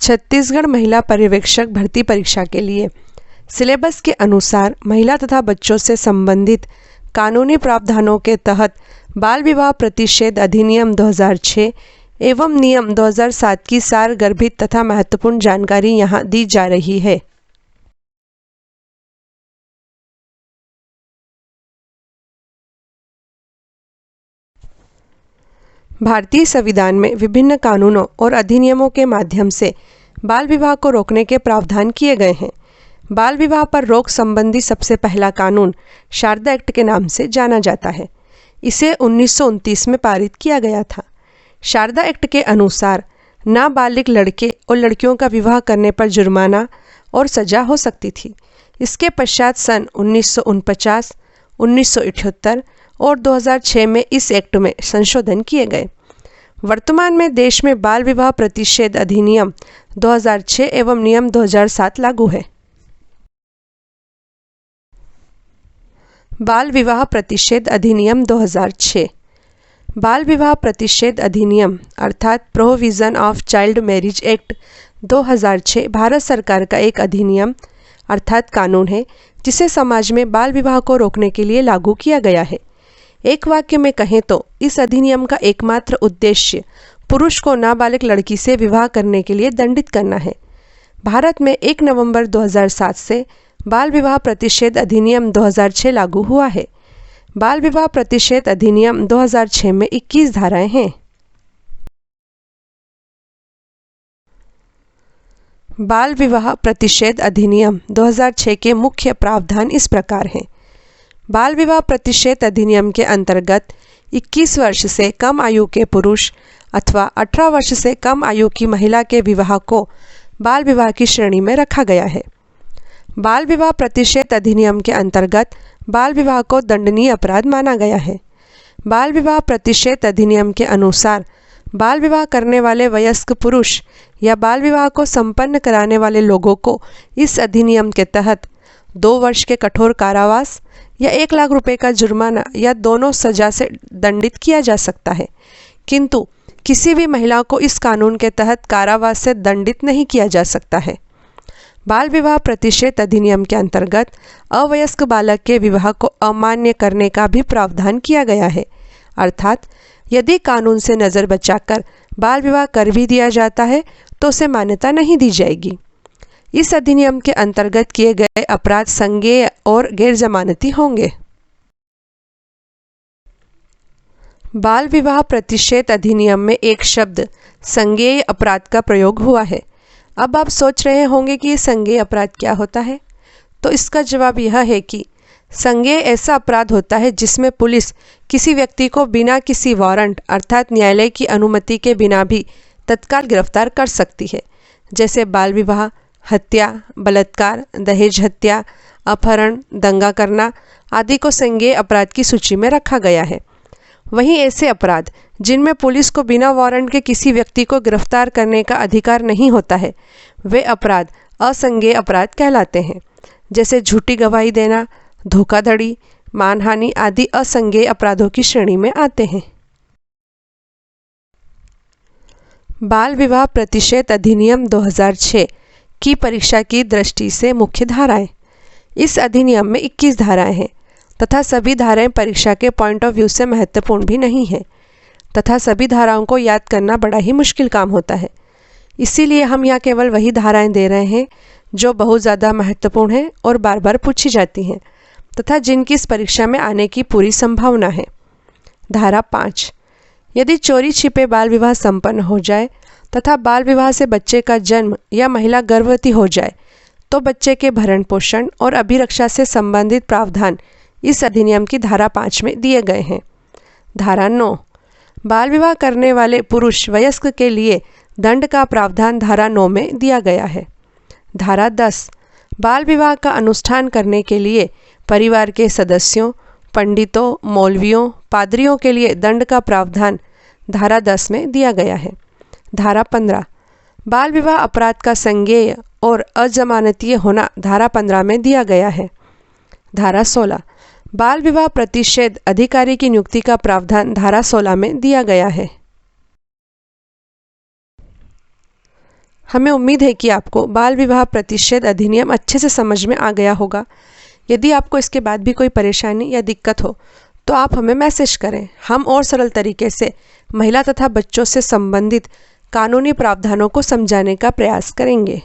छत्तीसगढ़ महिला पर्यवेक्षक भर्ती परीक्षा के लिए सिलेबस के अनुसार महिला तथा बच्चों से संबंधित कानूनी प्रावधानों के तहत बाल विवाह प्रतिषेध अधिनियम 2006 एवं नियम 2007 की सारगर्भित तथा महत्वपूर्ण जानकारी यहाँ दी जा रही है। भारतीय संविधान में विभिन्न कानूनों और अधिनियमों के माध्यम से बाल विवाह को रोकने के प्रावधान किए गए हैं। बाल विवाह पर रोक संबंधी सबसे पहला कानून शारदा एक्ट के नाम से जाना जाता है। इसे 1929 में पारित किया गया था। शारदा एक्ट के अनुसार नाबालिग लड़के और लड़कियों का विवाह करने पर जुर्माना और सजा हो सकती थी। इसके पश्चात सन 1949, 1978 और 2006 में इस एक्ट में संशोधन किए गए। वर्तमान में देश में बाल विवाह प्रतिषेध अधिनियम 2006 एवं नियम 2007 लागू है। बाल विवाह प्रतिषेध अधिनियम 2006। बाल विवाह प्रतिषेध अधिनियम अर्थात prohibition of child marriage act 2006 Bharat सरकार का एक अधिनियम अर्थात कानून है जिसे समाज में बाल विवाह को रोकने के लिए लागू किया गया है। एक वाक्य में कहें तो इस अधिनियम का एकमात्र उद्देश्य पुरुष को नाबालिग लड़की से विवाह करने के लिए दंडित करना है। भारत में 1 नवंबर 2007 से बाल विवाह प्रतिषेध अधिनियम 2006 लागू हुआ है। बाल विवाह प्रतिषेध अधिनियम 2006 में 21 धाराएं हैं। बाल विवाह प्रतिषेध अधिनियम 2006 के मुख्य प्रावधान इस प्रकार हैं। बाल विवाह प्रतिषेध अधिनियम के अंतर्गत 21 वर्ष से कम आयु के पुरुष अथवा 18 वर्ष से कम आयु की महिला के विवाह को बाल विवाह की श्रेणी में रखा गया है। बाल विवाह प्रतिषेध अधिनियम के अंतर्गत बाल विवाह को दंडनीय अपराध माना गया है। बाल विवाह प्रतिषेध अधिनियम के अनुसार बाल विवाह करने वाले वयस्क पुरुष या बाल विवाह को संपन्न कराने वाले लोगों को इस अधिनियम के तहत 2 वर्ष के कठोर कारावास या 1 लाख रुपए का जुर्माना या दोनों सजा से दंडित किया जा सकता है, किंतु किसी भी महिला को इस कानून के तहत कारावास से दंडित नहीं किया जा सकता है। बाल विवाह प्रतिषेध अधिनियम के अंतर्गत अवयस्क बालक के विवाह को अमान्य करने का भी प्रावधान किया गया है, अर्थात यदि कानून से नज़र बचाकर बाल विवाह कर भी दिया जाता है तो उसे मान्यता नहीं दी जाएगी। इस अधिनियम के अंतर्गत किए गए अपराध संज्ञेय और गैर जमानती होंगे। बाल विवाह प्रतिषेध अधिनियम में एक शब्द संज्ञेय अपराध का प्रयोग हुआ है। अब आप सोच रहे होंगे कि ये संज्ञेय अपराध क्या होता है, तो इसका जवाब यह है कि संज्ञेय ऐसा अपराध होता है जिसमें पुलिस किसी व्यक्ति को बिना किसी वारंट अर्थात न्यायालय की अनुमति के बिना भी तत्काल गिरफ्तार कर सकती है, जैसे बाल विवाह, हत्या, बलात्कार, दहेज हत्या, अपहरण, दंगा करना आदि को संज्ञेय अपराध की सूची में रखा गया है। वहीं ऐसे अपराध जिनमें पुलिस को बिना वारंट के किसी व्यक्ति को गिरफ्तार करने का अधिकार नहीं होता है, वे अपराध असंज्ञेय अपराध कहलाते हैं, जैसे झूठी गवाही देना, धोखाधड़ी, मानहानि आदि असंज्ञेय अपराधों की श्रेणी में आते हैं। बाल विवाह प्रतिषेध अधिनियम 2006 की परीक्षा की दृष्टि से मुख्य धाराएं। इस अधिनियम में 21 धाराएं हैं तथा सभी धाराएं परीक्षा के पॉइंट ऑफ व्यू से महत्वपूर्ण भी नहीं है तथा सभी धाराओं को याद करना बड़ा ही मुश्किल काम होता है। इसीलिए हम यहाँ केवल वही धाराएं दे रहे हैं जो बहुत ज़्यादा महत्वपूर्ण हैं और बार बार पूछी जाती हैं तथा जिनकी इस परीक्षा में आने की पूरी संभावना है। धारा 5, यदि चोरी छिपे बाल विवाह संपन्न हो जाए तथा बाल विवाह से बच्चे का जन्म या महिला गर्भवती हो जाए तो बच्चे के भरण पोषण और अभिरक्षा से संबंधित प्रावधान इस अधिनियम की धारा 5 में दिए गए हैं। धारा 9, बाल विवाह करने वाले पुरुष वयस्क के लिए दंड का प्रावधान धारा 9 में दिया गया है। धारा 10, बाल विवाह का अनुष्ठान करने के लिए परिवार के सदस्यों, पंडितों, मौलवियों, पादरियों के लिए दंड का प्रावधान धारा 10 में दिया गया है। धारा 15, बाल विवाह अपराध का संज्ञेय और अजमानतीय होना धारा 15 में दिया गया है। धारा 16, बाल विवाह प्रतिषेध अधिकारी की नियुक्ति का प्रावधान धारा 16 में दिया गया है। हमें उम्मीद है कि आपको बाल विवाह प्रतिषेध अधिनियम अच्छे से समझ में आ गया होगा। यदि आपको इसके बाद भी कोई परेशानी या दिक्कत हो तो आप हमें मैसेज करें। हम और सरल तरीके से महिला तथा बच्चों से संबंधित कानूनी प्रावधानों को समझाने का प्रयास करेंगे।